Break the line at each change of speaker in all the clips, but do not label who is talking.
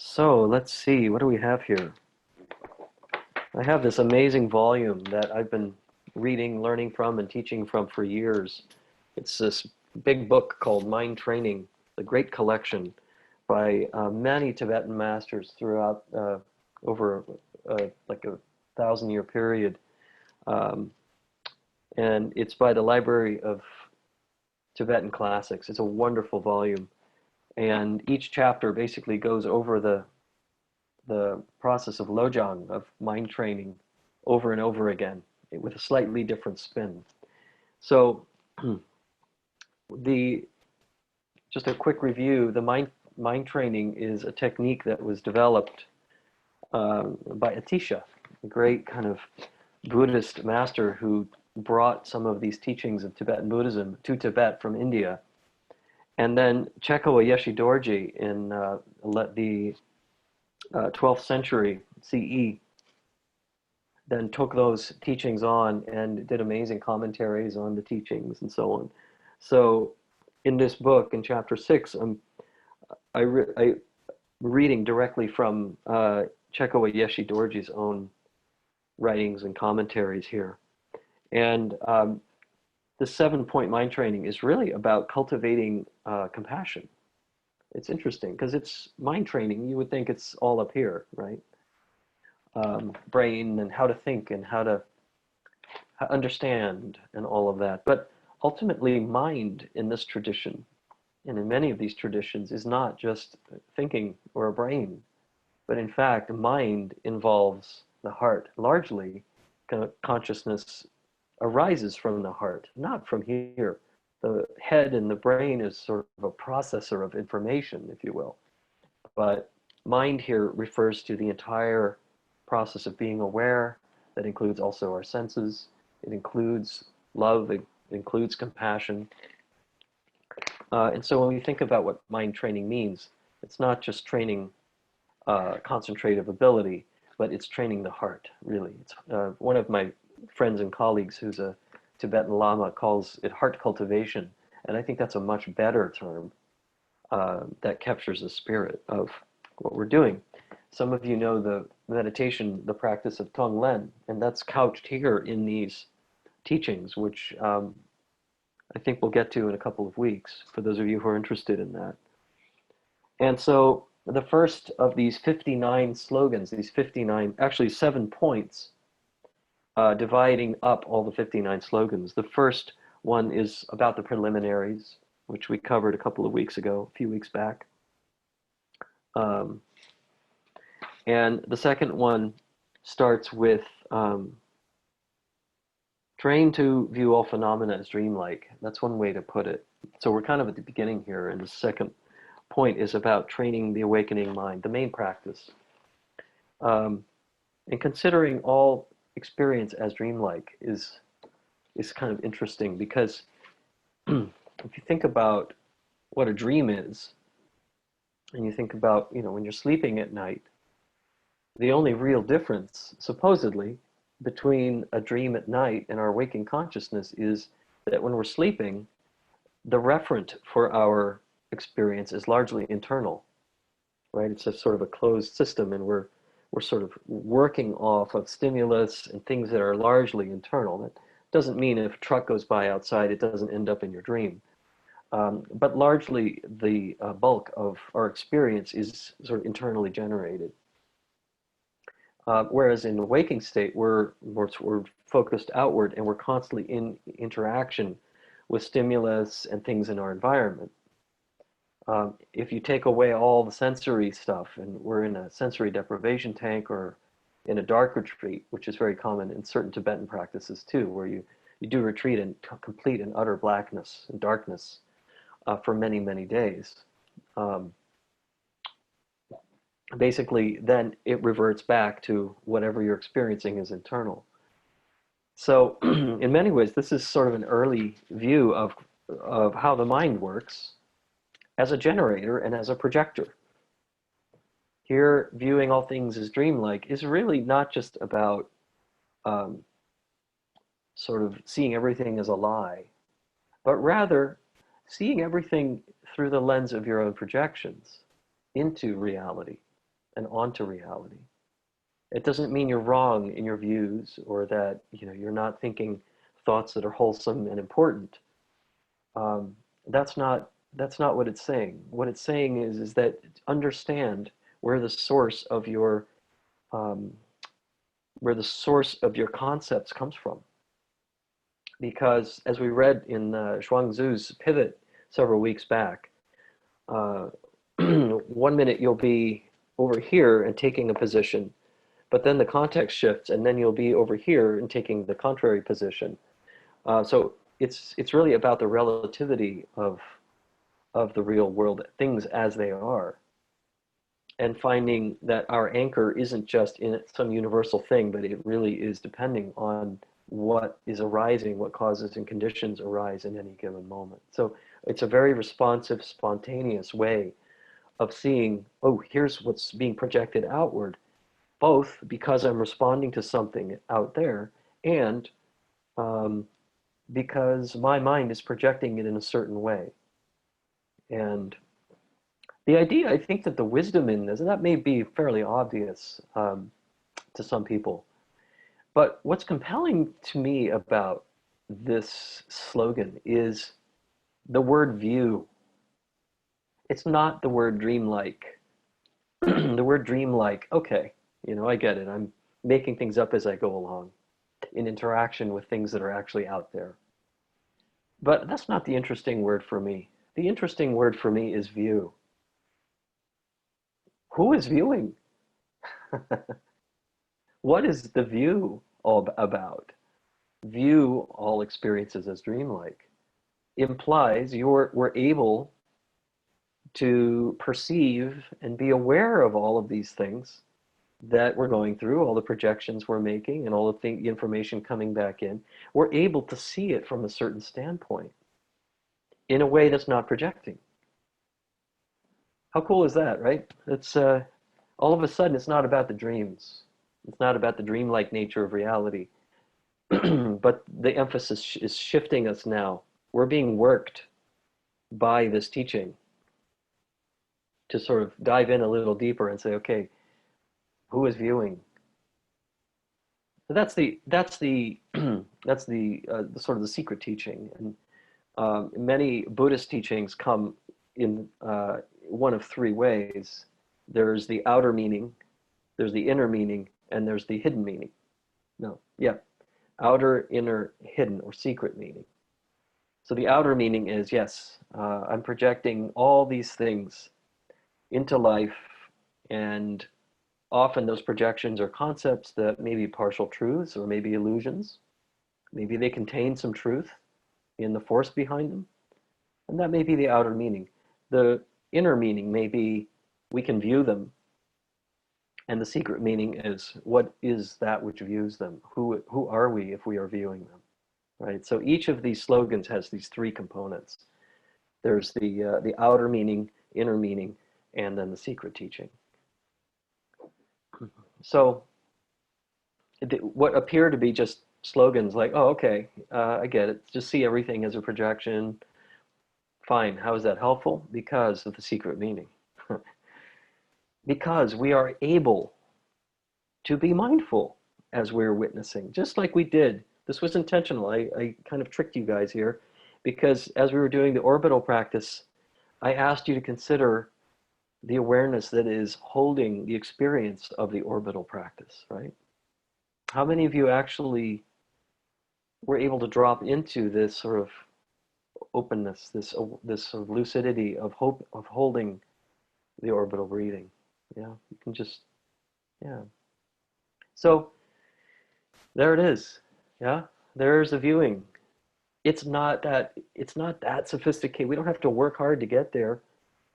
So let's see, what do we have here? I have this amazing volume that I've been reading, learning from, and teaching from for years. It's this big book called Mind Training, The Great Collection, by many Tibetan masters throughout over like a 1,000-year period. Um, and it's by the Library of Tibetan Classics. It's a wonderful volume. And each chapter basically goes over the process of Lojong, of mind training, over and over again with a slightly different spin. So the just a quick review, the mind training is a technique that was developed by Atisha, a great kind of Buddhist master who brought some of these teachings of Tibetan Buddhism to Tibet from India. And then Chekowa Yeshe Dorji in the 12th century CE then took those teachings on and did amazing commentaries on the teachings and so on. So in this book, in chapter 6, I'm reading directly from Chekowa Yeshe Dorji's own writings and commentaries here. And the 7-point mind training is really about cultivating compassion. It's interesting because it's mind training. You would think it's all up here, right? Brain and how to think and how to understand and all of that. But ultimately, mind in this tradition and in many of these traditions is not just thinking or a brain, but in fact, mind involves the heart. Largely, consciousness arises from the heart, not from here. The head and the brain is sort of a processor of information, if you will. But mind here refers to the entire process of being aware. That includes also our senses. It includes love. It includes compassion. And so when we think about what mind training means, it's not just training concentrative ability, but it's training the heart, really. It's one of my friends and colleagues who's a Tibetan Lama calls it heart cultivation, and I think that's a much better term that captures the spirit of what we're doing. Some of you know the meditation, the practice of Tonglen, and that's couched here in these teachings, which I think we'll get to in a couple of weeks, for those of you who are interested in that. And so the first of these 59 slogans, these 59, actually 7 points, dividing up all the 59 slogans. The first one is about the preliminaries, which we covered a couple of weeks ago, a few weeks back. And the second one starts with train to view all phenomena as dreamlike. That's one way to put it. So we're kind of at the beginning here, and the second point is about training the awakening mind, the main practice. And considering all experience as dreamlike is kind of interesting, because if you think about what a dream is, and you think about, when you're sleeping at night, the only real difference, supposedly, between a dream at night and our waking consciousness is that when we're sleeping, the referent for our experience is largely internal, right? It's a sort of a closed system, and we're sort of working off of stimulus and things that are largely internal. That doesn't mean if a truck goes by outside, it doesn't end up in your dream. But largely, the bulk of our experience is sort of internally generated. Whereas in the waking state, we're focused outward, and we're constantly in interaction with stimulus and things in our environment. If you take away all the sensory stuff, and we're in a sensory deprivation tank or in a dark retreat, which is very common in certain Tibetan practices too, where you do retreat in complete and utter blackness and darkness for many, many days. Basically, then it reverts back to whatever you're experiencing is internal. So in many ways, this is sort of an early view of how the mind works as a generator and as a projector. Here, viewing all things as dreamlike is really not just about sort of seeing everything as a lie, but rather seeing everything through the lens of your own projections into reality. and onto reality. It doesn't mean you're wrong in your views or that you're not thinking thoughts that are wholesome and important. Um, that's not what it's saying. What it's saying is that understand where the source of your um, where the source of your concepts comes from. Because as we read in Zhuangzi's Pivot several weeks back, uh, 1 minute you'll be over here and taking a position, but then the context shifts, and then you'll be over here and taking the contrary position. So it's really about the relativity of the real world, things as they are, and finding that our anchor isn't just in some universal thing, but it really is depending on what is arising, what causes and conditions arise in any given moment. So it's a very responsive, spontaneous way of seeing, oh, here's what's being projected outward, both because I'm responding to something out there and um, because my mind is projecting it in a certain way. And the idea, I think that the wisdom in this, and that may be fairly obvious to some people, but what's compelling to me about this slogan is the word view. It's not the word dreamlike. The word dreamlike, okay, I get it. I'm making things up as I go along in interaction with things that are actually out there. But that's not the interesting word for me. The interesting word for me is view. Who is viewing? What is the view all about? View all experiences as dreamlike implies we're able to perceive and be aware of all of these things that we're going through, all the projections we're making and all the information coming back in. We're able to see it from a certain standpoint in a way that's not projecting. How cool is that, right? It's all of a sudden it's not about the dreams. It's not about the dreamlike nature of reality. But the emphasis is shifting us now. We're being worked by this teaching to sort of dive in a little deeper and say, okay, who is viewing? So that's the sort of the secret teaching. And many Buddhist teachings come in one of three ways. There's the outer meaning, there's the inner meaning, and there's the hidden meaning. No, yeah, outer, inner, hidden, or secret meaning. So the outer meaning is, yes, I'm projecting all these things into life, and often those projections are concepts that may be partial truths or maybe illusions. Maybe they contain some truth in the force behind them, and that may be the outer meaning. The inner meaning may be we can view them, and the secret meaning is what is that which views them? Who are we if we are viewing them? Right? So each of these slogans has these three components. There's the outer meaning, inner meaning, and then the secret teaching. So what appear to be just slogans like, oh, okay, I get it. Just see everything as a projection. Fine. How is that helpful? Because of the secret meaning. Because we are able to be mindful as we're witnessing, just like we did. This was intentional. I kind of tricked you guys here because as we were doing the orbital practice, I asked you to consider the awareness that is holding the experience of the orbital practice, right? How many of you actually were able to drop into this sort of openness, this sort of lucidity of hope, of holding the orbital breathing? Yeah, you can just, yeah. So there it is. Yeah, there's the viewing. It's not that sophisticated. We don't have to work hard to get there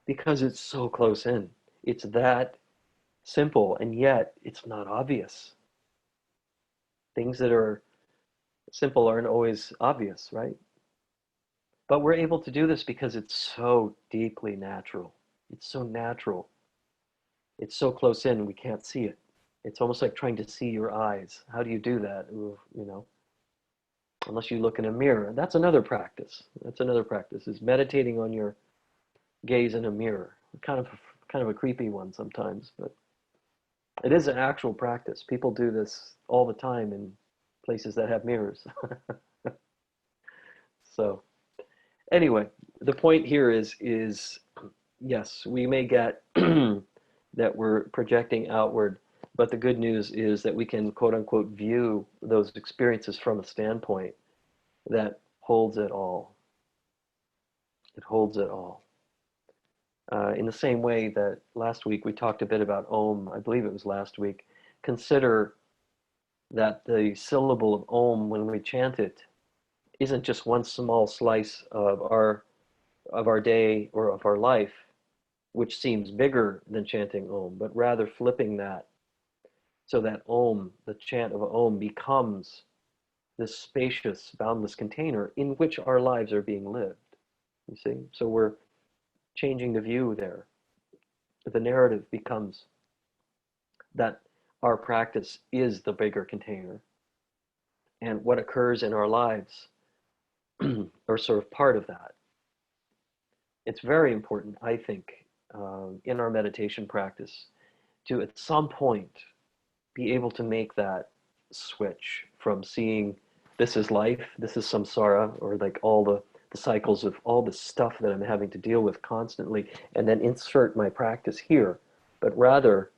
because it's so close in. It's that simple, and yet it's not obvious. Things that are simple aren't always obvious, right? But we're able to do this because it's so deeply natural. It's so natural. It's so close in, we can't see it. It's almost like trying to see your eyes. How do you do that? Unless you look in a mirror. That's another practice. Is meditating on your gaze in a mirror. Kind of a creepy one sometimes, but It is an actual practice. People do this all the time in places that have mirrors. So anyway, the point here is yes, we may get that we're projecting outward, but the good news is that we can quote unquote view those experiences from a standpoint that holds it all. It holds it all. In the same way that last week we talked a bit about Om, I believe it was last week, consider that the syllable of Om, when we chant it, isn't just one small slice of our day or of our life, which seems bigger than chanting Om, but rather flipping that so that Om, the chant of Om, becomes this spacious, boundless container in which our lives are being lived. You see? So we're changing the view there. The narrative becomes that our practice is the bigger container, and what occurs in our lives are sort of part of that. It's very important, I think, in our meditation practice to at some point be able to make that switch from seeing this is life, this is samsara, or like all the cycles of all the stuff that I'm having to deal with constantly, and then insert my practice here, but rather,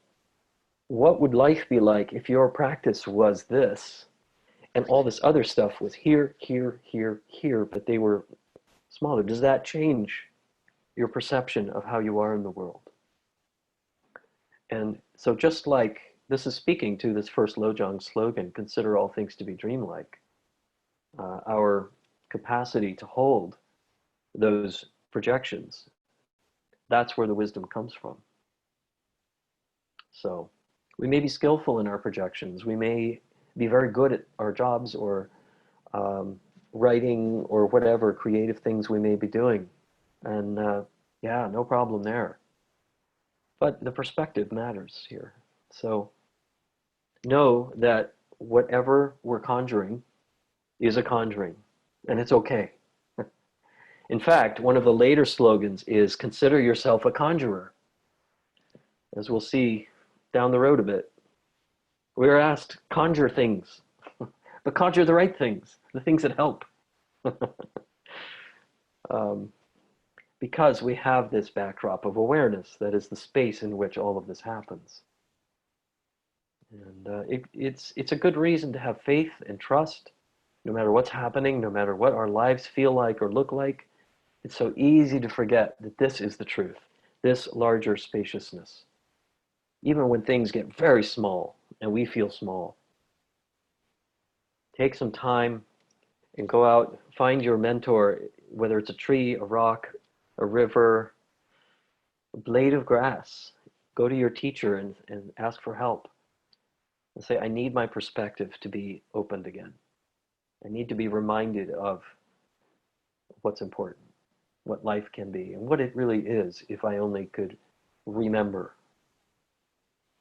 what would life be like if your practice was this, and all this other stuff was here, here, here, here, but they were smaller? Does that change your perception of how you are in the world? And so just like this is speaking to this first Lojong slogan, consider all things to be dreamlike, our capacity to hold those projections, that's where the wisdom comes from. So we may be skillful in our projections. We may be very good at our jobs or writing or whatever creative things we may be doing. And yeah, no problem there. But the perspective matters here. So know that whatever we're conjuring is a conjuring, and it's okay. In fact, one of the later slogans is consider yourself a conjurer. As we'll see down the road a bit, we are asked, conjure things, but conjure the right things, the things that help. Because we have this backdrop of awareness that is the space in which all of this happens. And it's a good reason to have faith and trust, no matter what's happening, no matter what our lives feel like or look like. It's so easy to forget that this is the truth, this larger spaciousness. Even when things get very small and we feel small, take some time and go out, find your mentor, whether it's a tree, a rock, a river, a blade of grass. Go to your teacher and ask for help. And say, I need my perspective to be opened again. I need to be reminded of what's important, what life can be, and what it really is if I only could remember.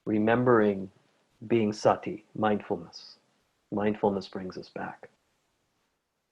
Remembering being sati, mindfulness. Mindfulness brings us back.